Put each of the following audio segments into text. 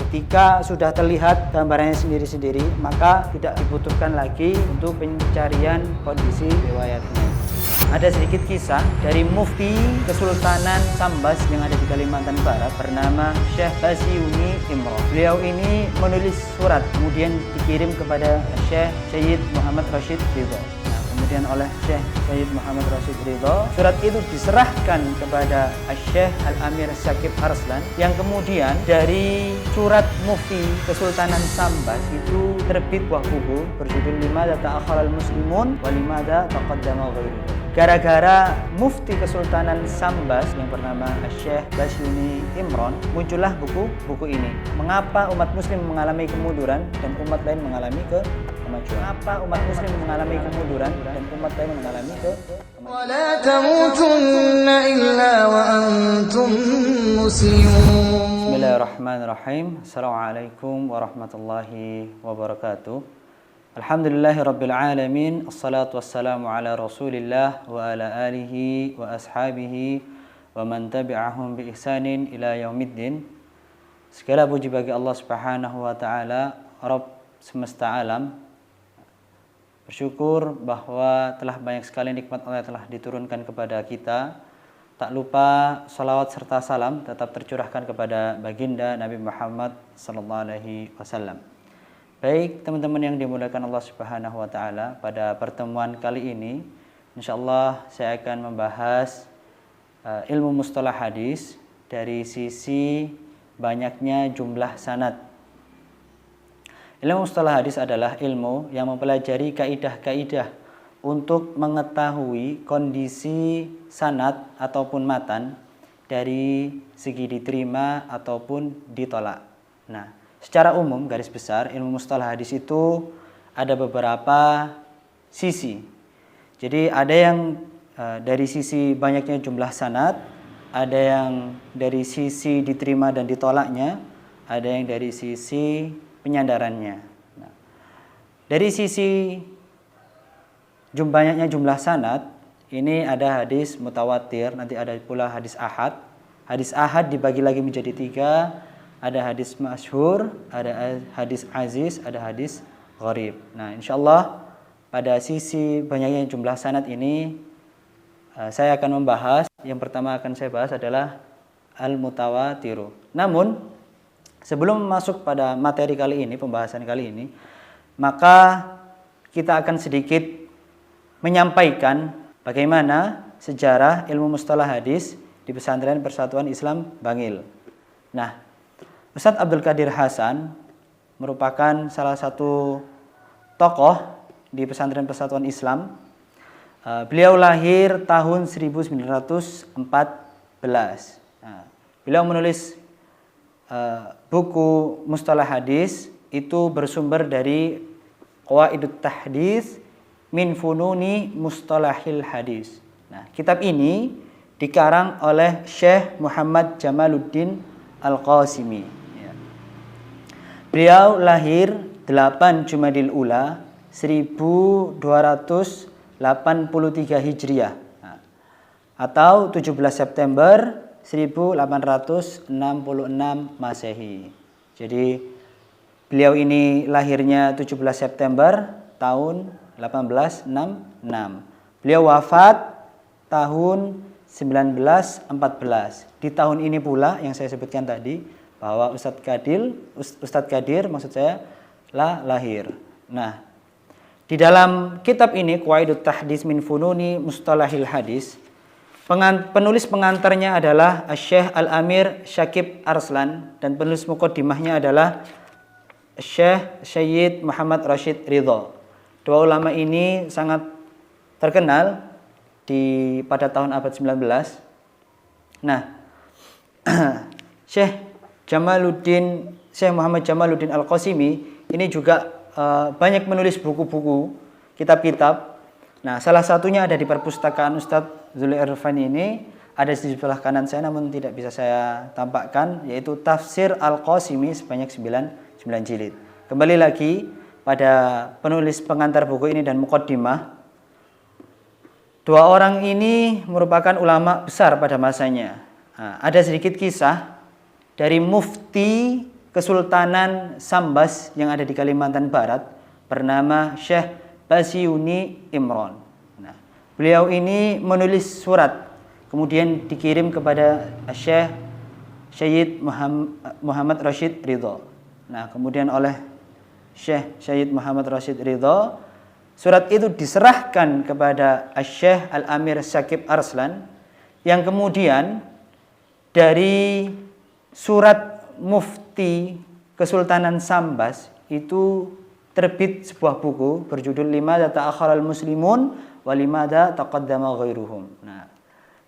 Ketika sudah terlihat gambarannya sendiri-sendiri, maka tidak dibutuhkan lagi untuk pencarian kondisi riwayatnya. Ada sedikit kisah dari Mufti Kesultanan Sambas yang ada di Kalimantan Barat bernama Syekh Basyuni Imron. Beliau ini menulis surat kemudian dikirim kepada Syekh Sayyid Muhammad Rashid Ridho. Kemudian oleh Syekh Sayyid Muhammad Rashid Ridho, surat itu diserahkan kepada Syekh Al-Amir Syakib Arslan, yang kemudian dari surat Mufti Kesultanan Sambas itu terbit buah buku berjudul Limadza Ta'akharal Muslimun wa Limadza Taqaddama Ghairuhum. Gara-gara Mufti Kesultanan Sambas yang bernama Syekh Basyuni Imron, muncullah buku ini. Mengapa umat muslim mengalami kemunduran dan umat lain mengalami kemajuan? Mengapa umat muslim mengalami kemunduran dan umat lain mengalami kemajuan? وَلَا تَمُوتُنَّ إِلَّا وَأَنْتُمْ مُسْلِمُونَ. Bismillahirrahmanirrahim. Assalamualaikum warahmatullahi wabarakatuh. Alhamdulillahi rabbil alamin. Assalatu wassalamu ala rasulillah wa ala alihi wa ashabihi wa man tabi'ahum bi ihsanin ila yaumiddin. Segala puji bagi Allah Subhanahu wa taala, Rabb semesta alam. Bersyukur bahwa telah banyak sekali nikmat Allah yang telah diturunkan kepada kita. Tak lupa salawat serta salam tetap tercurahkan kepada baginda Nabi Muhammad sallallahu alaihi wasallam. Baik teman-teman yang dimuliakan Allah Subhanahu wa taala, pada pertemuan kali ini insyaallah saya akan membahas ilmu mustalah hadis dari sisi banyaknya jumlah sanad. Ilmu mustalah hadis adalah ilmu yang mempelajari kaidah-kaidah untuk mengetahui kondisi sanad ataupun matan dari segi diterima ataupun ditolak. Nah, secara umum garis besar ilmu mustalah hadis itu ada beberapa sisi. Jadi ada yang dari sisi banyaknya jumlah sanad, ada yang dari sisi diterima dan ditolaknya, ada yang dari sisi penyandarannya. Nah, dari sisi banyaknya jumlah sanad, ini ada hadis mutawatir, nanti ada pula hadis ahad. Hadis ahad dibagi lagi menjadi 3. Ada hadis masyhur, ada hadis aziz, ada hadis gharib. Nah, insyaallah pada sisi banyaknya jumlah sanad ini saya akan membahas, yang pertama akan saya bahas adalah al-mutawatiru. Namun sebelum masuk pada materi kali ini, pembahasan kali ini, maka kita akan sedikit menyampaikan bagaimana sejarah ilmu mustalah hadis di Pesantren Persatuan Islam Bangil. Nah, Ustadz Abdul Qadir Hasan merupakan salah satu tokoh di Pesantren Persatuan Islam. Beliau lahir tahun 1914. Nah, beliau menulis buku mustalah hadis itu bersumber dari Qawaidut Tahdits min Fununi Mustalahil Hadis. Nah, kitab ini dikarang oleh Syekh Muhammad Jamaluddin Al-Qasimi. Beliau lahir 8 Jumadil Ula 1283 Hijriah atau 17 September 1866 Masehi. Jadi beliau ini lahirnya 17 September tahun 1866. Beliau wafat tahun 1914. Di tahun ini pula yang saya sebutkan tadi bahwa Ustadz Qadir maksud saya lahir. Nah, di dalam kitab ini Qawaidut Tahdits min Fununi Mustalahil Hadis, penulis pengantarnya adalah Syekh Al-Amir Syakib Arslan dan penulis muqaddimahnya adalah Syekh Sayyid Muhammad Rashid Ridho. Dua ulama ini sangat terkenal pada tahun abad 19. Nah, Syekh Muhammad Jamaluddin Al-Qasimi ini juga banyak menulis buku-buku, kitab-kitab. Nah, salah satunya ada di perpustakaan Ustadz Zuli Irfani ini, ada di sebelah kanan saya namun tidak bisa saya tampakkan, yaitu Tafsir Al-Qasimi sebanyak 9 jilid. Kembali lagi pada penulis pengantar buku ini dan muqaddimah. Dua orang ini merupakan ulama besar pada masanya. Nah, ada sedikit kisah dari Mufti Kesultanan Sambas yang ada di Kalimantan Barat bernama Syekh Basyuni Imron. Nah, beliau ini menulis surat kemudian dikirim kepada Syekh Syed Muhammad Rashid Ridho. Nah, kemudian oleh Syekh Syed Muhammad Rashid Ridho, surat itu diserahkan kepada Syekh Al-Amir Syakib Arslan, yang kemudian dari surat Mufti Kesultanan Sambas itu terbit sebuah buku berjudul Limada Ta'akharal Muslimun wa Limada Taqaddama Ghairuhum. Nah,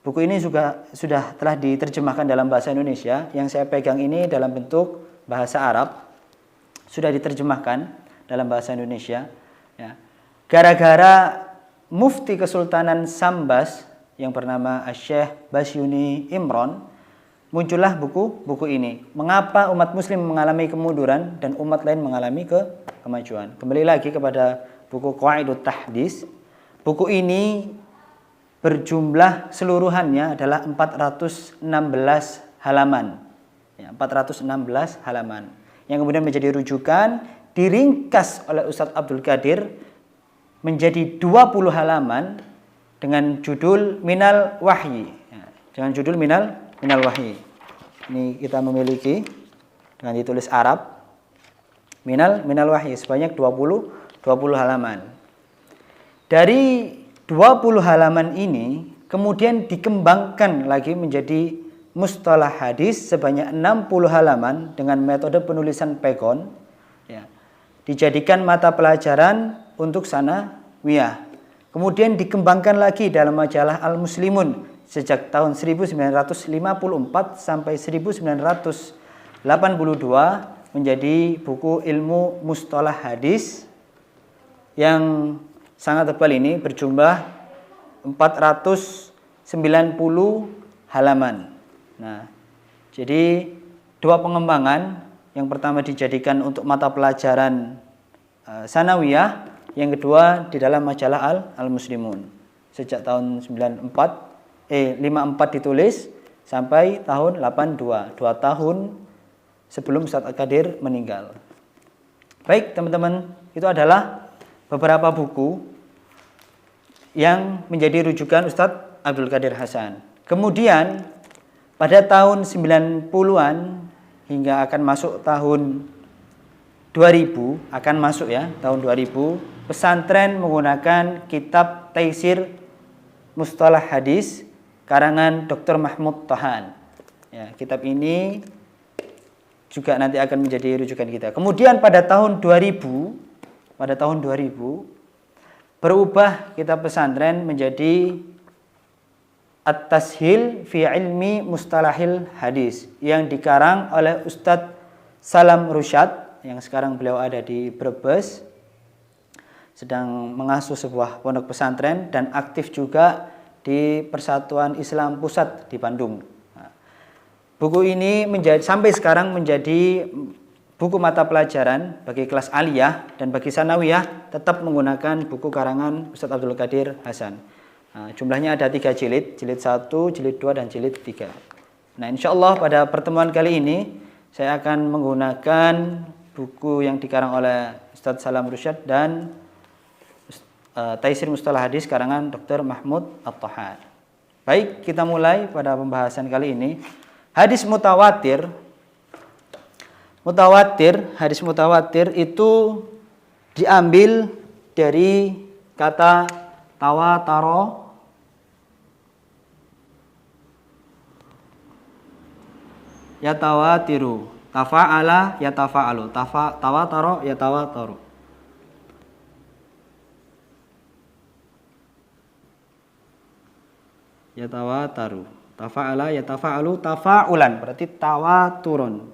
buku ini juga sudah telah diterjemahkan dalam bahasa Indonesia. Yang saya pegang ini dalam bentuk bahasa Arab, sudah diterjemahkan dalam bahasa Indonesia. Ya. Gara-gara Mufti Kesultanan Sambas yang bernama Syekh Basyuni Imron, muncullah buku ini. Mengapa umat muslim mengalami kemunduran dan umat lain mengalami kemajuan. Kembali lagi kepada buku Qawaidut Tahdits. Buku ini berjumlah seluruhannya adalah 416 halaman. Ya, 416 halaman. Yang kemudian menjadi rujukan, diringkas oleh Ustadz Abdul Qadir menjadi 20 halaman dengan judul Minal Wahyi. Ya, dengan judul Minal Wahyi. Ini kita memiliki dengan ditulis Arab. Minal Wahyi sebanyak 20 halaman. Dari 20 halaman ini kemudian dikembangkan lagi menjadi mustalah hadis sebanyak 60 halaman dengan metode penulisan pegon. Ya, dijadikan mata pelajaran untuk sanawiyah. Kemudian dikembangkan lagi dalam majalah Al-Muslimun sejak tahun 1954 sampai 1982 menjadi buku ilmu mustalah hadis yang sangat tebal ini, berjumlah 490 halaman. Nah, jadi dua pengembangan, yang pertama dijadikan untuk mata pelajaran sanawiyah, yang kedua di dalam majalah Al-Muslimun sejak tahun 54 ditulis sampai tahun 82, 2 tahun sebelum Ustadz Qadir meninggal. Baik teman-teman, itu adalah beberapa buku yang menjadi rujukan Ustadz Abdul Qadir Hasan. Kemudian pada tahun 90-an hingga akan masuk tahun 2000, tahun 2000, pesantren menggunakan kitab Taisir Mustalah Hadis karangan Dr. Mahmud Tohan. Ya, kitab ini juga nanti akan menjadi rujukan kita. Kemudian pada tahun 2000 berubah kitab pesantren menjadi At-Tashil fi Ilmi Mustalahil Hadis yang dikarang oleh Ustadz Salam Rusyad yang sekarang beliau ada di Brebes, sedang mengasuh sebuah pondok pesantren dan aktif juga di Persatuan Islam Pusat di Bandung. Nah, buku ini sampai sekarang menjadi buku mata pelajaran bagi kelas aliyah dan bagi sanawiyah, tetap menggunakan buku karangan Ustadz Abdul Qadir Hasan. Nah, jumlahnya ada 3 jilid 1, jilid 2, dan jilid 3. Nah, insya Allah pada pertemuan kali ini saya akan menggunakan buku yang dikarang oleh Ustadz Salam Rusyad dan Taisir Mustalah Hadis karangan Dr. Mahmud At-Tohan. Baik, kita mulai pada pembahasan kali ini. Hadis mutawatir. Hadis mutawatir itu diambil dari kata tawataro, yatawatiru, tafa'ala yatafa'alu, tawataro yatawataru. Yatawataru, tafa'ala yatafa'alu, tafa'ulan, berarti tawaturun.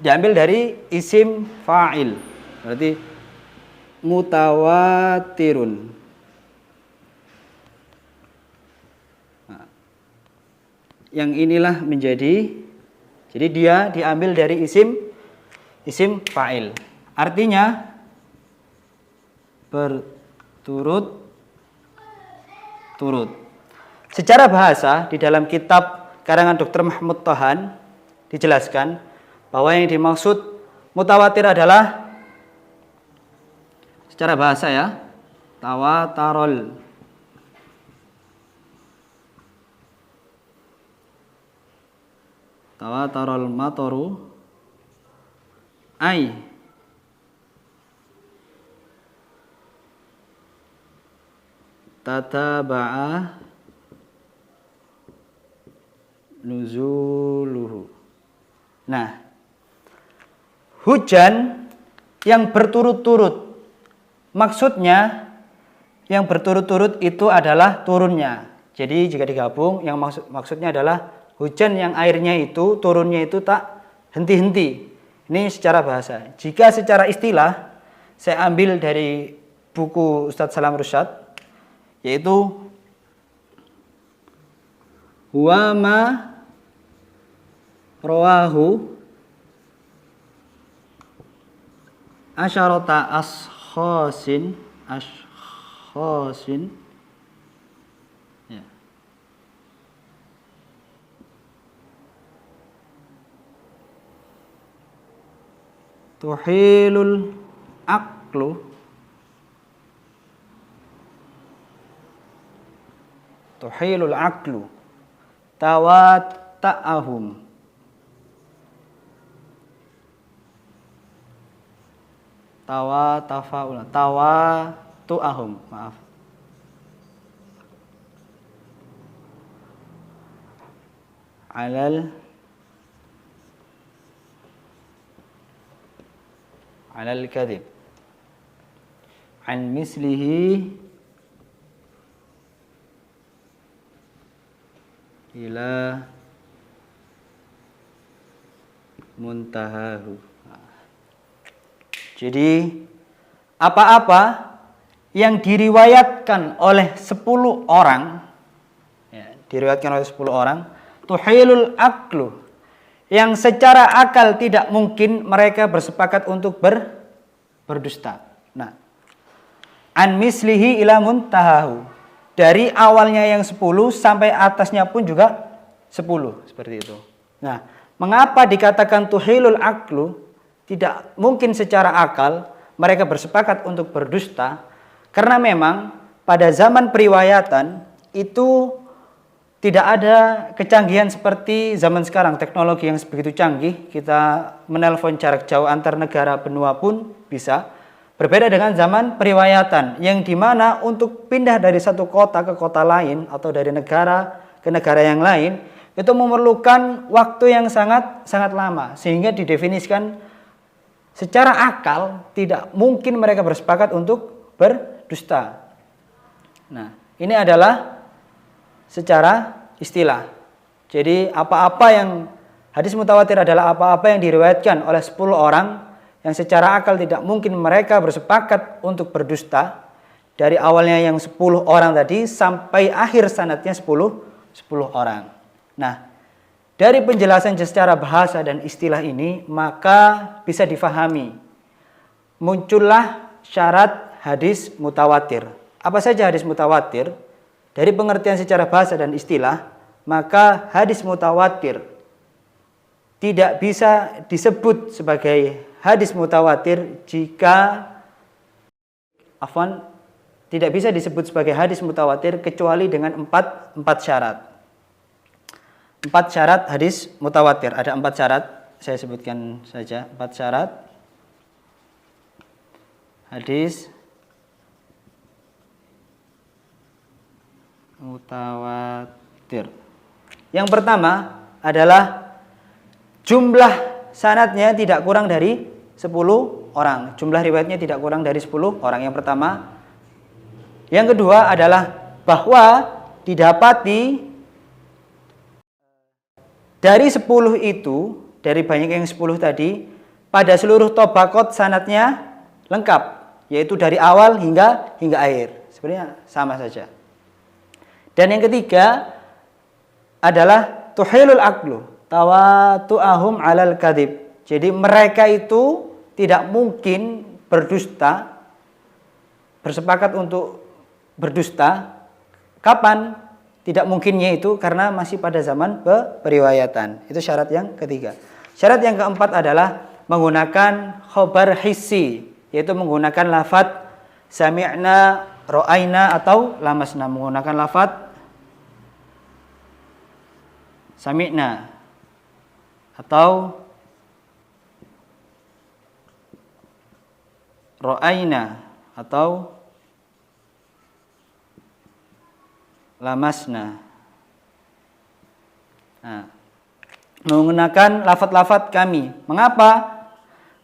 Diambil dari isim fa'il, berarti mutawatirun. Nah, yang inilah menjadi, jadi dia diambil dari isim fa'il. Artinya berturut-turut. Secara bahasa di dalam kitab karangan Dr. Mahmud Tohan dijelaskan bahwa yang dimaksud mutawatir adalah secara bahasa ya, tawatarol. Tawatarol matoru ai tataba'a nuzuluhu. Nah, hujan yang berturut-turut, maksudnya yang berturut-turut itu adalah turunnya. Jadi jika digabung, yang maksudnya adalah hujan yang airnya itu turunnya itu tak henti-henti. Ini secara bahasa. Jika secara istilah, saya ambil dari buku Ustadz Salam Rusyad, yaitu huwa ma rawahu asyarata ashkhasin ya. Tuhilul aqlu tawata'ahum tawatu'ahum, maaf. Alal kadhib an mislihi ila muntahahu. Jadi apa-apa yang diriwayatkan oleh 10 orang, ya, diriwayatkan oleh 10 orang, tuhilul aqlu, yang secara akal tidak mungkin mereka bersepakat untuk berdusta. Nah, an mislihi ila muntahahu, dari awalnya yang 10 sampai atasnya pun juga 10, seperti itu. Nah, mengapa dikatakan tuhilul aqlu? Tidak mungkin secara akal mereka bersepakat untuk berdusta, karena memang pada zaman periwayatan itu tidak ada kecanggihan seperti zaman sekarang, teknologi yang begitu canggih, kita menelpon jarak jauh antar negara benua pun bisa. Berbeda dengan zaman periwayatan, yang dimana untuk pindah dari satu kota ke kota lain atau dari negara ke negara yang lain itu memerlukan waktu yang sangat lama, sehingga didefinisikan secara akal tidak mungkin mereka bersepakat untuk berdusta. Nah, ini adalah secara istilah. Jadi apa-apa yang hadis mutawatir adalah apa-apa yang diriwayatkan oleh 10 orang yang secara akal tidak mungkin mereka bersepakat untuk berdusta, dari awalnya yang 10 orang tadi sampai akhir sanadnya 10 orang. Nah, dari penjelasan secara bahasa dan istilah ini, maka bisa difahami muncullah syarat hadis mutawatir. Apa saja hadis mutawatir? Dari pengertian secara bahasa dan istilah, maka hadis mutawatir tidak bisa disebut sebagai hadis mutawatir jika tidak bisa disebut sebagai hadis mutawatir kecuali dengan empat syarat. 4 syarat hadis mutawatir. Ada 4 syarat, saya sebutkan saja 4 syarat hadis mutawatir. Yang pertama adalah jumlah sanadnya tidak kurang dari 10 orang. Jumlah riwayatnya tidak kurang dari 10 orang. Yang pertama. Yang kedua adalah bahwa didapati dari 10 itu, dari banyak yang 10 tadi, pada seluruh tobaqot sanadnya lengkap, yaitu dari awal hingga akhir. Sebenarnya sama saja. Dan yang ketiga adalah tuhilul aqlu tawatu'ahum alal kadhib. Jadi mereka itu tidak mungkin bersepakat untuk berdusta. Kapan? tidak mungkinnya itu karena masih pada zaman periwayatan. Itu syarat yang ketiga. Syarat yang keempat adalah menggunakan khobar hissi, yaitu menggunakan lafadz sami'na, ra'aina atau lamasna, menggunakan lafadz sami'na atau ra'aina atau lamasna. Nah, menggunakan lafadz-lafadz kami. Mengapa?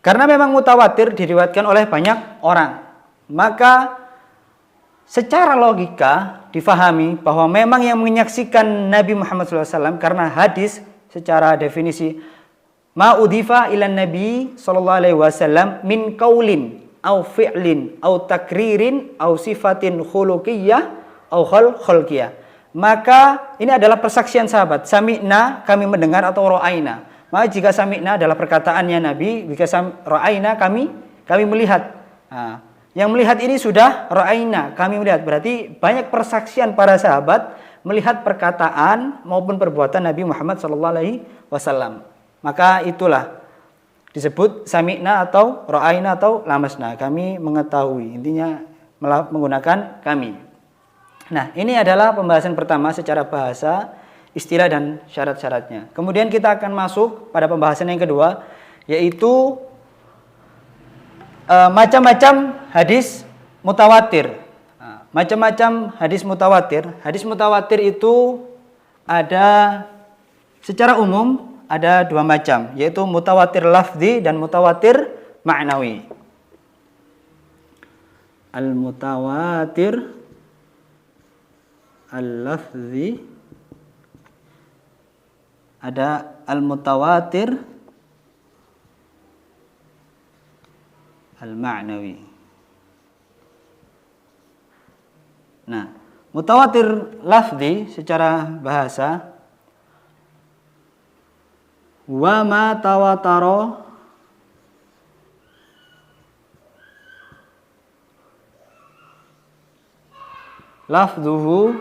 Karena memang mutawatir diriwayatkan oleh banyak orang. Maka secara logika difahami bahwa memang yang menyaksikan Nabi Muhammad SAW, karena hadis secara definisi ma udhifa ilan Nabi SAW min qaulin au fi'lin au takririn au sifatin khuluqiyyah au khalqiyah. Maka ini adalah persaksian sahabat. Sami'na, kami mendengar, atau ra'aina. Maka jika sami'na adalah perkataannya Nabi, jika ra'aina kami melihat. Nah, yang melihat ini sudah ra'aina, kami melihat. Berarti banyak persaksian para sahabat melihat perkataan maupun perbuatan Nabi Muhammad SAW. Maka itulah disebut sami'na atau ra'aina atau lamasna. Kami mengetahui, intinya menggunakan kami. Nah, ini adalah pembahasan pertama secara bahasa, istilah, dan syarat-syaratnya. Kemudian kita akan masuk pada pembahasan yang kedua, yaitu macam-macam hadis mutawatir. Macam-macam hadis mutawatir. Hadis mutawatir itu ada secara umum ada dua macam, yaitu mutawatir lafzi dan mutawatir ma'nawi. Al-mutawatir al-lafzi, ada al-mutawatir al-ma'nawi. Nah, mutawatir lafzi secara bahasa wa ma tawatara lafzuhu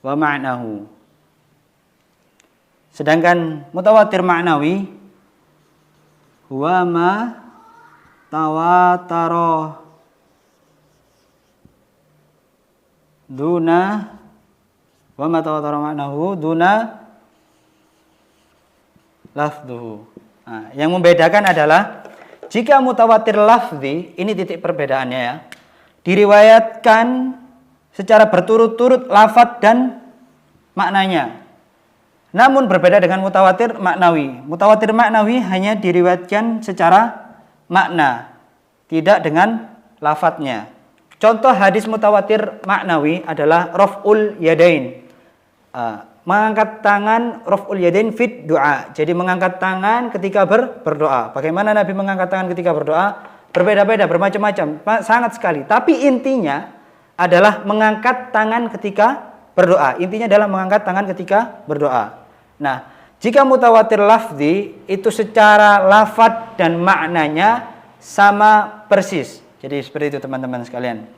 wa ma'nahu. Sedangkan mutawatir ma'nawi huwa ma tawatara duna wa ma tawatara ma'nahu duna lafzuhu. Nah, yang membedakan adalah jika mutawatir lafzi, ini titik perbedaannya ya, diriwayatkan secara berturut-turut lafadz dan maknanya. Namun berbeda dengan mutawatir maknawi. Mutawatir maknawi hanya diriwayatkan secara makna, tidak dengan lafadznya. Contoh hadis mutawatir maknawi adalah raf'ul yadain. Mengangkat tangan, raf'ul yadain fit doa. Jadi mengangkat tangan ketika berdoa. Bagaimana Nabi mengangkat tangan ketika berdoa? Berbeda-beda, bermacam-macam, sangat sekali. Tapi intinya adalah mengangkat tangan ketika berdoa. Intinya adalah mengangkat tangan ketika berdoa. Nah, jika mutawatir lafzi itu secara lafadz dan maknanya sama persis. Jadi seperti itu teman-teman sekalian.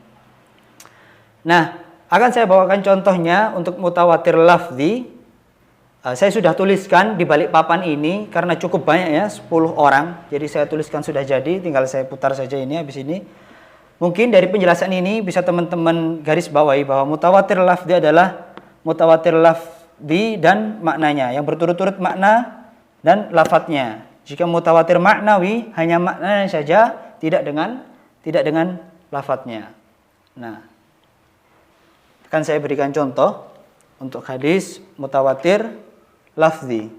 Nah, akan saya bawakan contohnya untuk mutawatir lafzi. Saya sudah tuliskan di balik papan ini karena cukup banyak ya, 10 orang. Jadi saya tuliskan sudah jadi, tinggal saya putar saja ini habis ini. Mungkin dari penjelasan ini bisa teman-teman garis bawahi bahwa mutawatir lafzi adalah mutawatir lafzi dan maknanya, yang berturut-turut makna dan lafadznya. Jika mutawatir maknawi hanya maknanya saja, tidak dengan lafadznya. Nah, akan saya berikan contoh untuk hadis mutawatir lafzi.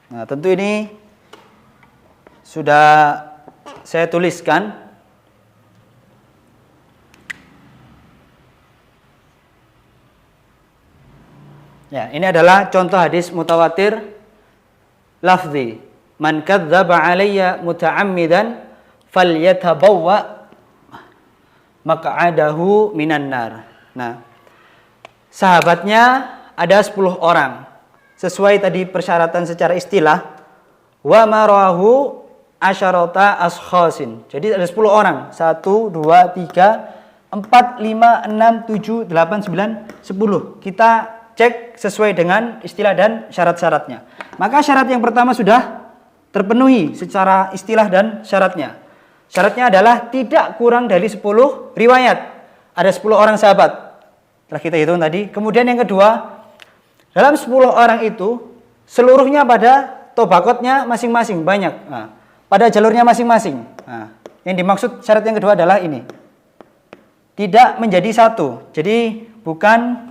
Nah, tentu ini sudah saya tuliskan. Ya, ini adalah contoh hadis mutawatir lafzi. Man kadzdzaba alayya muta'ammidan falyatabawwa maq'adahu minan nar. Nah, sahabatnya ada 10 orang. Sesuai tadi persyaratan secara istilah, wa marahu asyarata askhasin. Jadi ada 10 orang. 1 2 3 4 5 6 7 8 9 10. Kita cek sesuai dengan istilah dan syarat-syaratnya. Maka syarat yang pertama sudah terpenuhi secara istilah dan syaratnya. Syaratnya adalah tidak kurang dari 10 riwayat. Ada 10 orang sahabat. Telah kita hitung tadi. Kemudian yang kedua, dalam 10 orang itu seluruhnya pada tobakotnya masing-masing, banyak. Nah, pada jalurnya masing-masing. Nah, yang dimaksud syarat yang kedua adalah ini. Tidak menjadi satu. Jadi bukan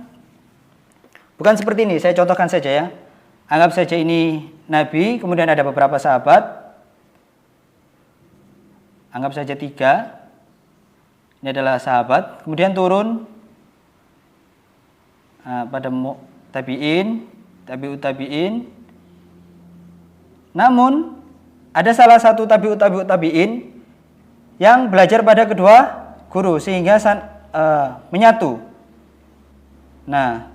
seperti ini. Saya contohkan saja ya. Anggap saja ini Nabi, kemudian ada beberapa sahabat. Anggap saja 3. Ini adalah sahabat. Kemudian turun pada tabi'in, tabi'ut tabi'in. Namun ada salah satu tabi'ut tabi'in yang belajar pada kedua guru sehingga menyatu. Nah,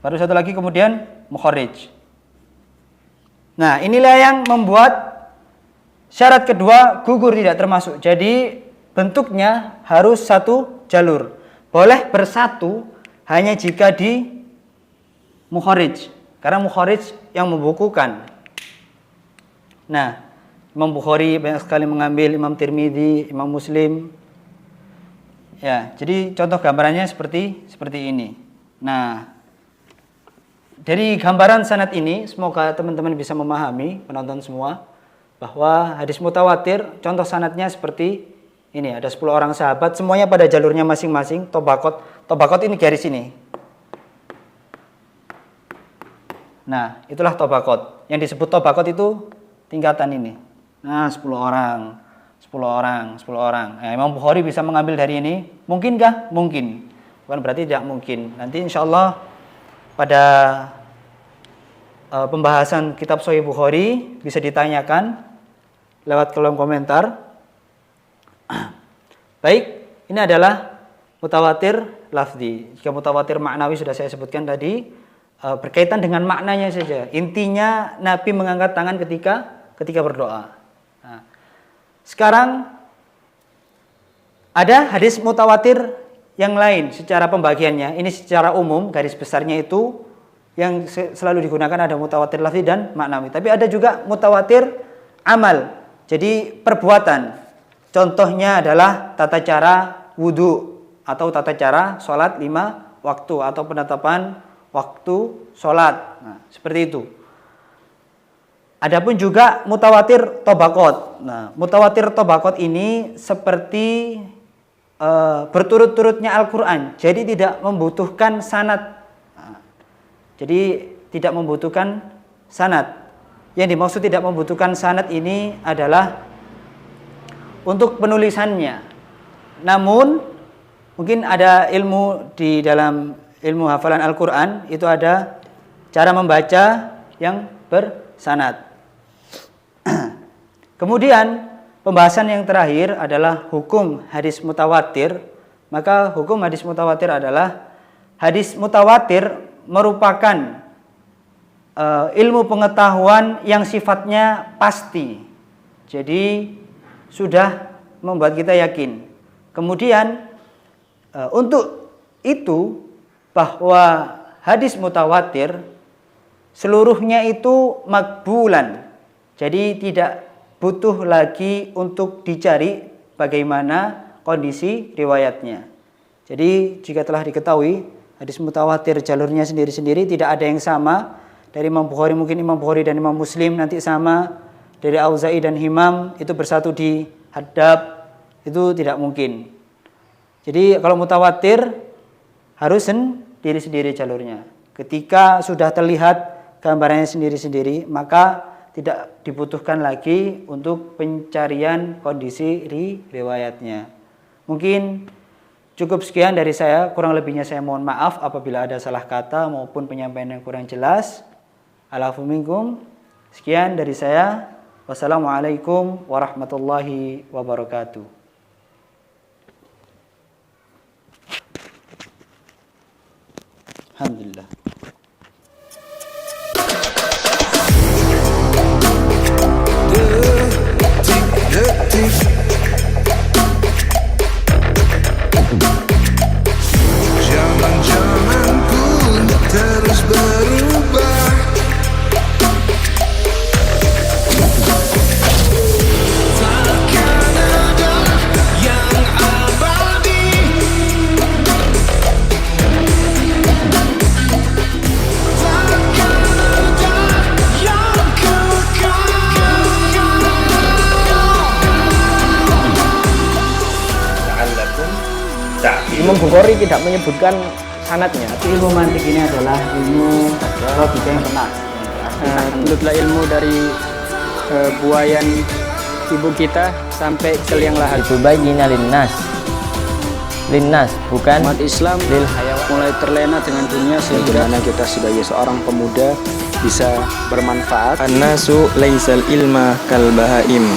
baru satu lagi kemudian mukharij. Nah, inilah yang membuat syarat kedua gugur tidak termasuk. Jadi bentuknya harus satu jalur. Boleh bersatu hanya jika di mukharij. Karena mukharij yang membukukan. Nah, Imam Bukhari banyak sekali mengambil, Imam Tirmidzi, Imam Muslim. Ya, jadi contoh gambarannya seperti ini. Nah, dari gambaran sanad ini, semoga teman-teman bisa memahami, penonton semua, bahwa hadis mutawatir, contoh sanadnya seperti ini. Ada 10 orang sahabat, semuanya pada jalurnya masing-masing, tobakot. Tobakot ini garis ini. Nah, itulah tobakot. Yang disebut tobakot itu tingkatan ini. Nah, 10 orang. Nah, Imam Bukhari bisa mengambil dari ini. Mungkinkah? Mungkin. Bukan berarti tidak mungkin. Nanti insya Allah pada pembahasan kitab Sahih Bukhari bisa ditanyakan lewat kolom komentar. Baik, ini adalah mutawatir lafzi. Jika mutawatir maknawi sudah saya sebutkan tadi, berkaitan dengan maknanya saja. Intinya Nabi mengangkat tangan ketika berdoa. Nah, sekarang ada hadis mutawatir yang lain secara pembagiannya. Ini secara umum, garis besarnya itu yang selalu digunakan ada mutawatir lafzi dan maknawi. Tapi ada juga mutawatir amal. Jadi perbuatan. Contohnya adalah tata cara wudu atau tata cara sholat 5 waktu atau penetapan waktu sholat. Nah, seperti itu. Adapun juga mutawatir tobakot. Nah, mutawatir tobakot ini seperti berturut-turutnya Al-Quran. Jadi tidak membutuhkan sanad. Nah, jadi tidak membutuhkan sanad. Yang dimaksud tidak membutuhkan sanad ini adalah untuk penulisannya. Namun mungkin ada ilmu di dalam ilmu hafalan Al-Quran, itu ada cara membaca yang bersanad. Kemudian pembahasan yang terakhir adalah hukum hadis mutawatir. Maka hukum hadis mutawatir adalah hadis mutawatir merupakan ilmu pengetahuan yang sifatnya pasti. Jadi sudah membuat kita yakin. Kemudian untuk itu bahwa hadis mutawatir seluruhnya itu makbulan. Jadi tidak butuh lagi untuk dicari bagaimana kondisi riwayatnya. Jadi jika telah diketahui hadis mutawatir jalurnya sendiri-sendiri, tidak ada yang sama. Dari Imam Bukhari mungkin Imam Bukhari dan Imam Muslim nanti sama. Dari Auza'i dan Himam itu bersatu di hadab, itu tidak mungkin. Jadi kalau mutawatir harus sendiri-sendiri jalurnya. Ketika sudah terlihat gambarannya sendiri-sendiri, maka tidak dibutuhkan lagi untuk pencarian kondisi riwayatnya. Mungkin Cukup sekian dari saya, kurang lebihnya saya mohon maaf apabila ada salah kata maupun penyampaian yang kurang jelas. Alafu minkum. Sekian dari saya. Wassalamualaikum warahmatullahi wabarakatuh. Alhamdulillah. Zaman-zaman pun terus berubah. Takkan ada yang abadi. Takkan ada yang kekal. Imam Bukhari tidak menyebutkan sanadnya. Ilmu mantik ini adalah ilmu logika yang benar. Menurutlah ilmu dari buayan ibu kita sampai ke liang lahat. Itu baginya linnas bukan Umat Islam lil mulai terlena dengan dunia sehingga kita sebagai seorang pemuda bisa bermanfaat. An-nasu laisal ilma kal bahaim.